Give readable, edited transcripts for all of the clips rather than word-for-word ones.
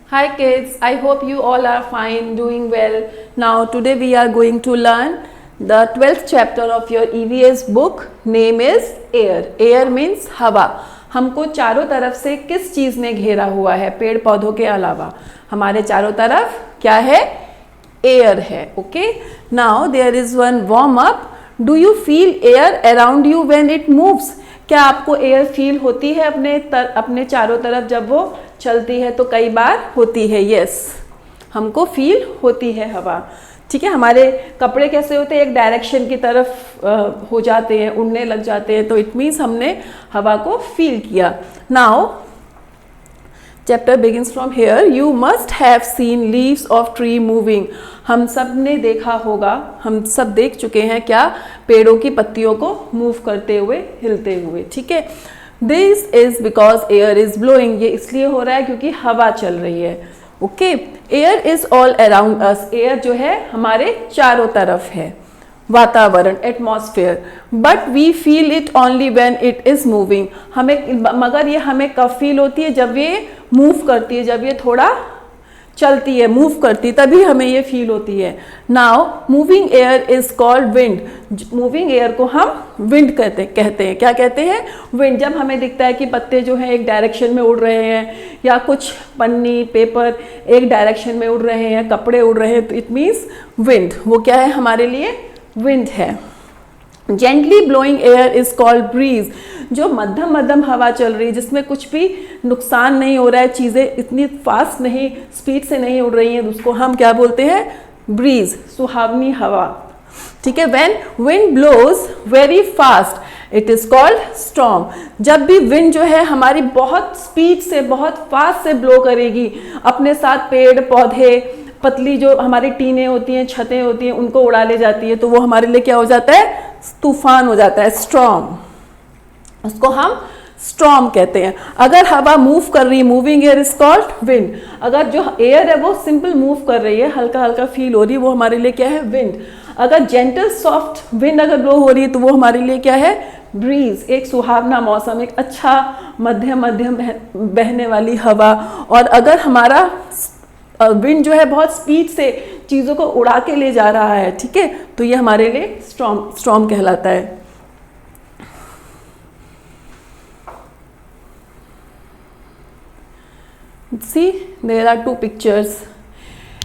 Hi kids, I hope you all are fine, doing well. Now today we are going to learn the 12th chapter of your EVS book. Name is Air. Air means हवा. हमको चारों तरफ से किस चीज़ ने घेरा हुआ है पेड़ पौधों के अलावा? हमारे चारों तरफ क्या है? एयर है. Okay. Now there is one warm up. Do you feel air around you when it moves? क्या आपको एयर फील होती है अपने चारों तरफ जब वो चलती है? तो कई बार होती है. यस, हमको फील होती है हवा. ठीक है. हमारे कपड़े कैसे होते हैं? एक डायरेक्शन की तरफ हो जाते हैं, उड़ने लग जाते हैं. तो इट मीन्स हमने हवा को फील किया. Now chapter begins from here. You must have seen leaves of tree moving. हम सब ने देखा होगा, हम सब देख चुके हैं क्या? पेड़ों की पत्तियों को मूव करते हुए, हिलते हुए. ठीक है. This is because air is blowing. ये इसलिए हो रहा है क्योंकि हवा चल रही है. Okay. Air is all around us. Air जो है हमारे चारों तरफ है, वातावरण, atmosphere. But we feel it only when it is moving. मगर ये हमें कब फील होती है? जब ये मूव करती है, जब ये थोड़ा चलती है, मूव करती, तभी हमें ये फील होती है. Now moving air is called wind. Moving air को हम विंड कहते हैं. क्या कहते हैं? विंड. जब हमें दिखता है कि पत्ते जो हैं एक डायरेक्शन में उड़ रहे हैं, या कुछ पन्नी पेपर एक डायरेक्शन में उड़ रहे हैं, कपड़े उड़ रहे हैं, तो इट मीन्स विंड. वो क्या है हमारे लिए? विंड है. Gently blowing air is called breeze. जो मध्यम मध्यम हवा चल रही है, जिसमें कुछ भी नुकसान नहीं हो रहा है, चीज़ें इतनी फास्ट नहीं, स्पीड से नहीं उड़ रही हैं, उसको हम क्या बोलते हैं? ब्रीज, सुहावनी हवा. ठीक है. When wind blows very fast it is called storm. जब भी विंड जो है हमारी बहुत स्पीड से, बहुत फास्ट से ब्लो करेगी, अपने साथ पेड़ पौधे, पतली जो हमारी टीनें होती हैं, छतें होती हैं, उनको उड़ा ले जाती है, तो वो हमारे लिए क्या हो जाता है? तूफान हो जाता है, स्टॉर्म. उसको हम स्टॉर्म कहते हैं. अगर हवा मूव कर रही है, moving air is called wind. अगर जो एयर है वो सिंपल मूव कर रही है, हल्का हल्का फील हो रही है, वो हमारे लिए क्या है? विंड. अगर जेंटल सॉफ्ट विंड अगर ब्लो हो रही है, तो वो हमारे लिए क्या है? ब्रीज. एक सुहावना मौसम, एक अच्छा मध्यम मध्यम बहने वाली हवा. और अगर हमारा विंड जो है बहुत स्पीड से चीज़ों को उड़ा के ले जा रहा है, ठीक है, तो ये हमारे लिए स्टॉर्म कहलाता है. See, there are two pictures.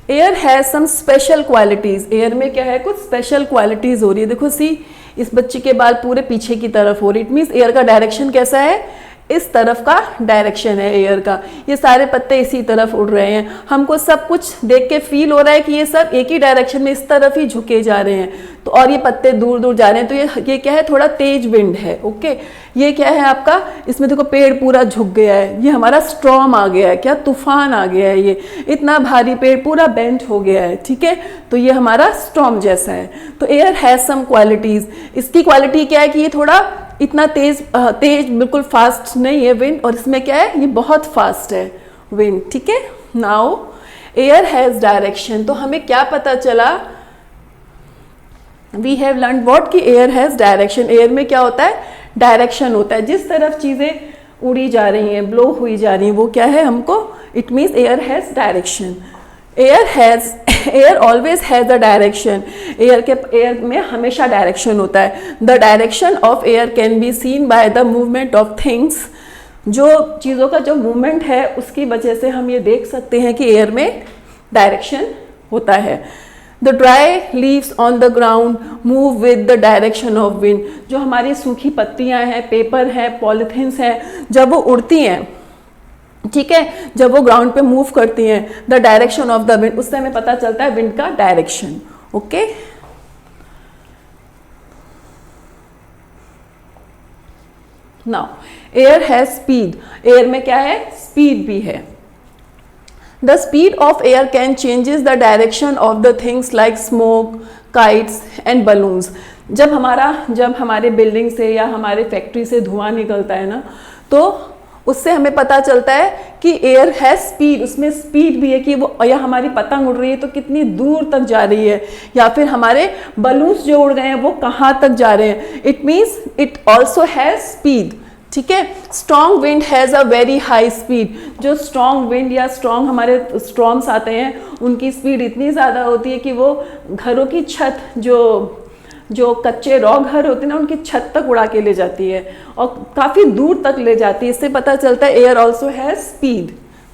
Air has some special qualities. Air में क्या है? कुछ special qualities हो रही है. देखो सी, इस बच्चे के बाल पूरे पीछे की तरफ हो रही है. इट मीन्स एयर का डायरेक्शन कैसा है? इस तरफ का डायरेक्शन है एयर का. ये सारे पत्ते इसी तरफ उड़ रहे हैं. हमको सब कुछ देख के फील हो रहा है कि ये सब एक ही डायरेक्शन में इस तरफ ही झुके जा रहे हैं. तो और ये पत्ते दूर दूर जा रहे हैं, तो ये क्या है? थोड़ा तेज विंड है. ओके. ये क्या है आपका? इसमें देखो पेड़ पूरा झुक गया है, ये हमारा स्टॉर्म आ गया है. क्या? तूफान आ गया है. ये इतना भारी पेड़ पूरा बेंट हो गया है. ठीक है. तो ये हमारा स्टॉर्म जैसा है. तो एयर हैज सम क्वालिटीज. इसकी क्वालिटी क्या है कि ये थोड़ा इतना तेज बिल्कुल फास्ट नहीं है विंड, और इसमें क्या है? ये बहुत फास्ट है विंड. ठीक है. Now air has direction. तो हमें क्या पता चला? वी हैव लर्न व्हाट कि एयर हैज डायरेक्शन. एयर में क्या होता है? डायरेक्शन होता है. जिस तरफ चीजें उड़ी जा रही हैं, ब्लो हुई जा रही हैं, वो क्या है हमको? It means air has direction. Air always has a direction. Air में हमेशा डायरेक्शन होता है. The direction of air can be seen by the movement of things. जो चीज़ों का जो मूवमेंट है उसकी वजह से हम ये देख सकते हैं कि एयर में डायरेक्शन होता है. The dry leaves on the ground move with the direction of wind. जो हमारी सूखी पत्तियां हैं, पेपर है, पॉलिथीन्स हैं, जब वो उड़ती हैं, ठीक है, जब वो ग्राउंड पे मूव करती हैं, the direction of the wind, उससे हमें पता चलता है विंड का direction. Okay. Now air has speed. Air में क्या है? स्पीड भी है. The speed of air can changes the direction of the things like smoke, kites and balloons. जब हमारे बिल्डिंग से या हमारे फैक्ट्री से धुआं निकलता है ना, तो उससे हमें पता चलता है कि एयर है स्पीड. उसमें स्पीड भी है कि वो, या हमारी पतंग उड़ रही है तो कितनी दूर तक जा रही है, या फिर हमारे बलून्स जो उड़ गए हैं वो कहाँ तक जा रहे हैं. It means it also has speed. ठीक है। Strong wind has a very high speed, जो स्ट्रॉन्ग विंड या स्ट्रॉन्ग हमारे स्टॉर्म्स आते हैं उनकी स्पीड इतनी ज़्यादा होती है कि वो घरों की छत, जो कच्चे रॉ घर होते हैं ना, उनकी छत तक उड़ा के ले जाती है और काफ़ी दूर तक ले जाती है। इससे पता चलता है एयर ऑल्सो हैज़ स्पीड,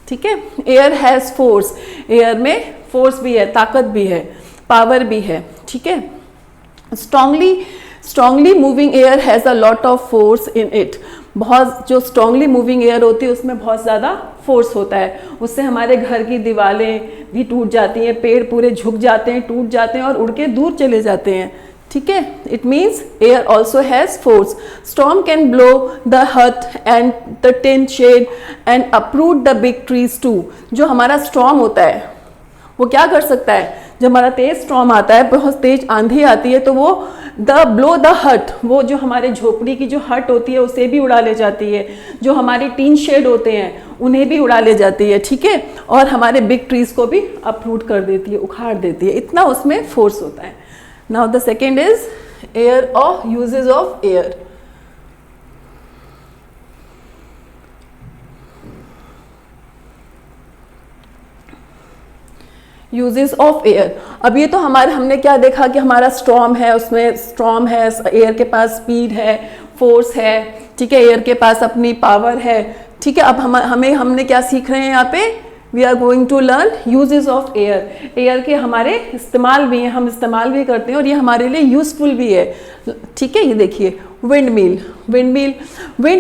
ठीक है। एयर हैज़ फोर्स, एयर में फोर्स भी है, ताकत भी है, पावर भी है, ठीक है। Strongly moving air has a lot of force in it, बहुत जो स्ट्रांगली मूविंग एयर होती है उसमें बहुत ज़्यादा फोर्स होता है, उससे हमारे घर की दीवारें भी टूट जाती हैं, पेड़ पूरे झुक जाते हैं, टूट जाते हैं और उड़ के दूर चले जाते हैं, ठीक है। It means air also has force. Storm can blow the hut and the tin shed and uproot the big trees too, जो हमारा स्टॉर्म होता है वो क्या कर सकता है, जब हमारा तेज स्टॉर्म आता है, बहुत तेज आंधी आती है, तो वो ब्लो द हट, वो जो हमारे झोपड़ी की जो हट होती है उसे भी उड़ा ले जाती है, जो हमारे टीन शेड होते हैं उन्हें भी उड़ा ले जाती है, ठीक है। और हमारे बिग ट्रीज को भी अपरूट कर देती है, उखाड़ देती है, इतना उसमें फोर्स होता है। Now the second is air और uses of air. Uses of air. अब ये तो हमने क्या देखा कि हमारा स्टॉर्म है, उसमें स्टॉर्म है, एयर के पास स्पीड है, फोर्स है, ठीक है, एयर के पास अपनी पावर है, ठीक है। अब हमने क्या सीख रहे हैं यहाँ पे, we are going to learn uses of air. Air के हमारे इस्तेमाल भी हैं, हम इस्तेमाल भी करते हैं और ये हमारे लिए यूजफुल भी है, ठीक है। ये देखिए wind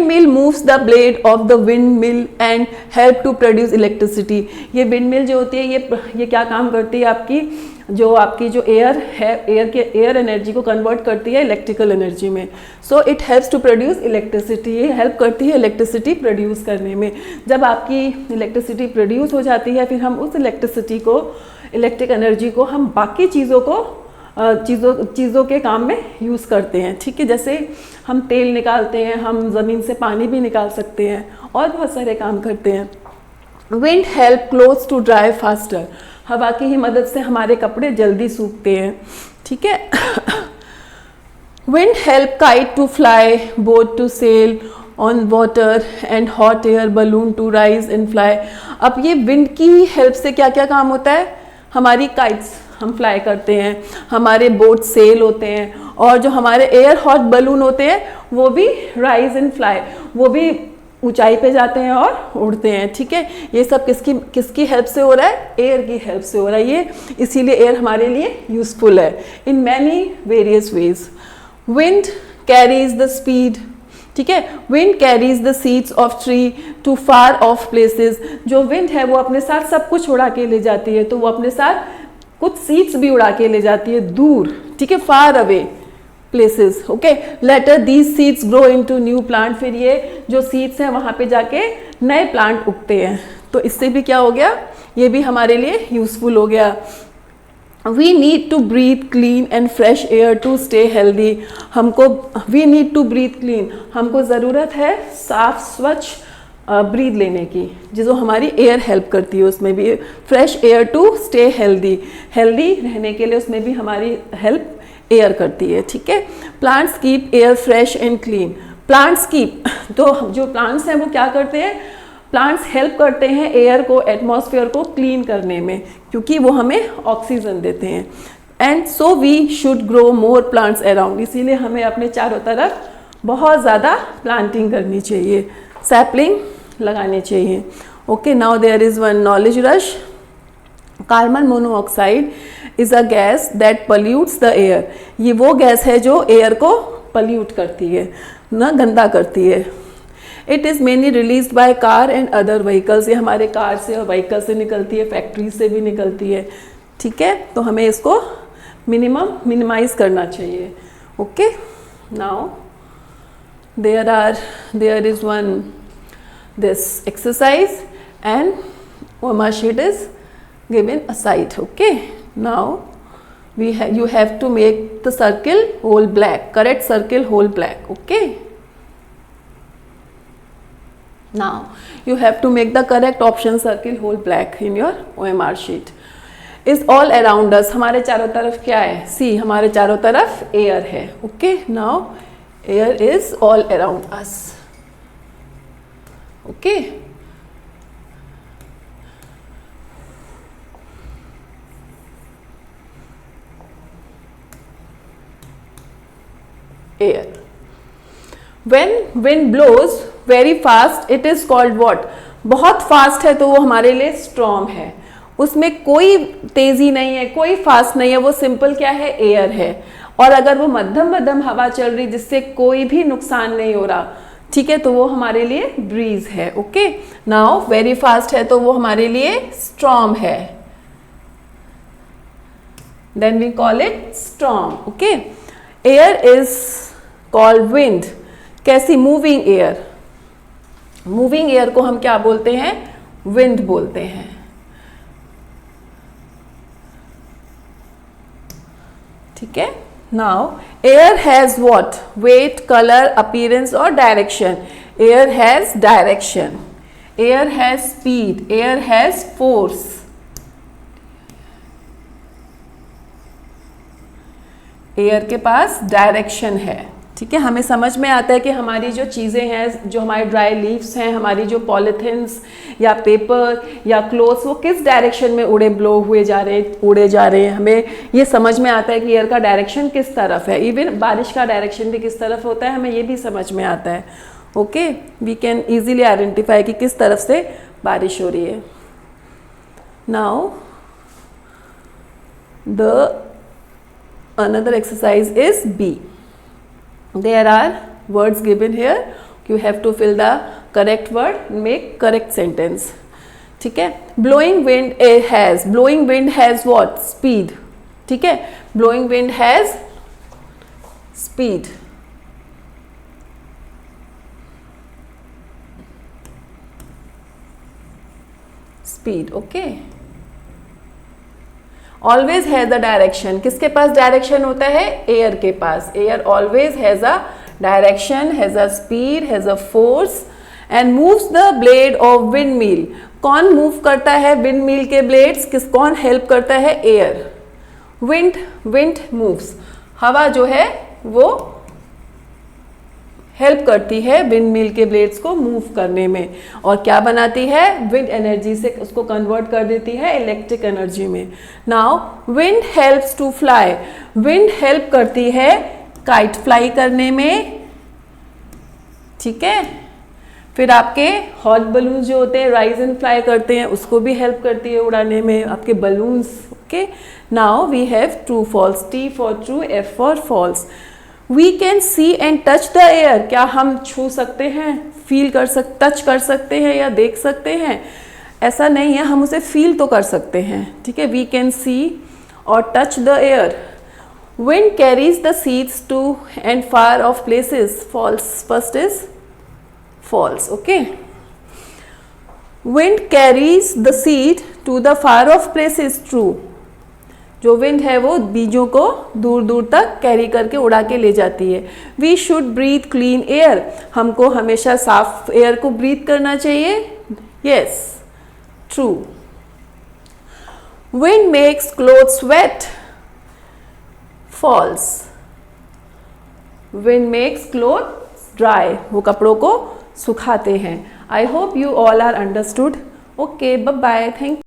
mill moves the blade of the windmill and help to produce electricity. ये विंड मिल जो होती है ये क्या काम करती है, आपकी जो एयर है, एयर एनर्जी को कन्वर्ट करती है इलेक्ट्रिकल एनर्जी में। So it helps to produce electricity, ये हेल्प करती है इलेक्ट्रिसिटी प्रोड्यूस करने में। जब आपकी इलेक्ट्रिसिटी प्रोड्यूस हो जाती है, फिर हम उस इलेक्ट्रिक एनर्जी को हम बाकी चीज़ों के काम में यूज़ करते हैं, ठीक है। जैसे हम तेल निकालते हैं, हम ज़मीन से पानी भी निकाल सकते हैं और बहुत सारे काम करते हैं। Wind help clothes to dry faster, हवा की ही मदद से हमारे कपड़े जल्दी सूखते हैं, ठीक है। Wind help kite to fly, boat to sail on water and hot air balloon to rise and fly. अब ये विंड की हेल्प से क्या क्या काम होता है, हमारी काइट्स हम फ्लाई करते हैं, हमारे बोट सेल होते हैं, और जो हमारे एयर हॉट बलून होते हैं वो भी राइज एंड फ्लाई, वो भी ऊंचाई पे जाते हैं और उड़ते हैं, ठीक है। ये सब किसकी हेल्प से हो रहा है, एयर की हेल्प से हो रहा है ये, इसीलिए एयर हमारे लिए यूजफुल है in many various ways. Wind carries the speed, ठीक है, wind carries the seeds of tree to far off places. जो विंड है वो अपने साथ सब कुछ उड़ा के ले जाती है, तो वो अपने साथ कुछ सीड्स भी उड़ा के ले जाती है दूर, ठीक है, far away places, okay. Later these seeds grow into new plant, फिर ये जो सीड्स हैं वहाँ पे जाके नए प्लांट उगते हैं, तो इससे भी क्या हो गया, ये भी हमारे लिए यूजफुल हो गया। We need to breathe clean and fresh air to stay healthy. We need to breathe clean, हमको ज़रूरत है साफ स्वच्छ ब्रीथ लेने की, जो हमारी एयर हेल्प करती है, उसमें भी fresh air to stay healthy रहने के लिए उसमें भी हमारी हेल्प एयर करती है, ठीक है। Plants keep air fresh and clean. Plants keep, तो जो प्लांट्स हैं वो क्या करते हैं, प्लांट्स हेल्प करते हैं एयर को, एटमॉस्फेयर को क्लीन करने में, क्योंकि वो हमें ऑक्सीजन देते हैं। And so we should grow more plants around, इसीलिए हमें अपने चारों तरफ बहुत ज़्यादा प्लांटिंग करनी चाहिए, सैपलिंग लगाने चाहिए, okay. Now there is one knowledge rush. Carbon monoxide is a gas that pollutes the air. ये वो गैस है जो एयर को पल्यूट करती है ना, गंदा करती है। It is mainly release by car and other vehicles, ये हमारे कार से और व्हीकल से निकलती है, फैक्ट्री से भी निकलती है, ठीक है। तो हमें इसको मिनिमाइज करना चाहिए, okay. Now there is one this exercise and OMR sheet is given aside, okay. Now you have to make the circle whole black, correct circle whole black, okay. Now you have to make the correct option circle whole black in your OMR sheet. Is all around us, हमारे चारों तरफ क्या है, see हमारे चारों तरफ air है, okay. Now air is all around us, okay. Air. When wind blows very fast, it is called what? बहुत फास्ट है तो वो हमारे लिए स्टॉर्म है, उसमें कोई तेजी नहीं है, कोई फास्ट नहीं है, वो सिंपल क्या है, एयर है। और अगर वो मध्यम मध्यम हवा चल रही जिससे कोई भी नुकसान नहीं हो रहा, ठीक है, तो वो हमारे लिए ब्रीज है। ओके, नाउ वेरी फास्ट है तो वो हमारे लिए स्टॉर्म है, then we call it storm. Okay, air is called wind. कैसी? Moving air. मूविंग एयर को हम क्या बोलते हैं? विंड बोलते हैं। ठीक है, now air has what? Weight, colour, appearance और direction. Air has direction, air has speed, air has force. Air के पास डायरेक्शन है। ठीक है, हमें समझ में आता है कि हमारी जो चीज़ें हैं, जो हमारे ड्राई लीव्स हैं, हमारी जो पॉलीथिन्स या पेपर या क्लोथ्स, वो किस डायरेक्शन में उड़े उड़े जा रहे हैं। हमें ये समझ में आता है कि एयर का डायरेक्शन किस तरफ है। इवन बारिश का डायरेक्शन भी किस तरफ होता है, हमें ये भी समझ में आता है। Okay, we can easily identify कि किस तरफ से बारिश हो रही है। Now the another exercise is B. There are words given here, you have to fill the correct word, make correct sentence. ठीक है, blowing wind has what? Speed. ठीक है, blowing wind has speed. Speed, okay. Always has a direction. किसके पास direction होता है? Air के पास। Air always has a direction, has a speed, has a force and moves the blade of wind mill. कौन move करता है wind mill के ब्लेड्स? कौन हेल्प करता है? एयर। विंड मूव्स, हवा जो है वो हेल्प करती है विंड मिल के ब्लेड्स को मूव करने में, और क्या बनाती है? विंड एनर्जी से उसको कन्वर्ट कर देती है इलेक्ट्रिक एनर्जी में। Now wind helps to fly. Wind help करती है काइट फ्लाई करने में। ठीक है, फिर आपके हॉट बलून जो होते हैं राइज एंड फ्लाई करते हैं, उसको भी हेल्प करती है उड़ाने में, आपके balloons. Okay, now we have true false. T for true, F for false. We can see and touch the air. क्या हम छू सकते हैं, फील कर टच कर सकते हैं या देख सकते हैं? ऐसा नहीं है, हम उसे फील तो कर सकते हैं। ठीक है, वी कैन सी और touch the air. Wind carries the seeds to and far off places. False, first is false. Okay, wind carries the seed to the far off places. True, जो wind है वो बीजों को दूर दूर तक carry करके उड़ा के ले जाती है। We should breathe clean air. हमको हमेशा साफ एयर को ब्रीथ करना चाहिए। Yes, true. Wind makes clothes wet. False. Wind makes clothes dry. वो कपड़ों को सुखाते हैं। I hope you all are understood. Okay, bye bye, thank you.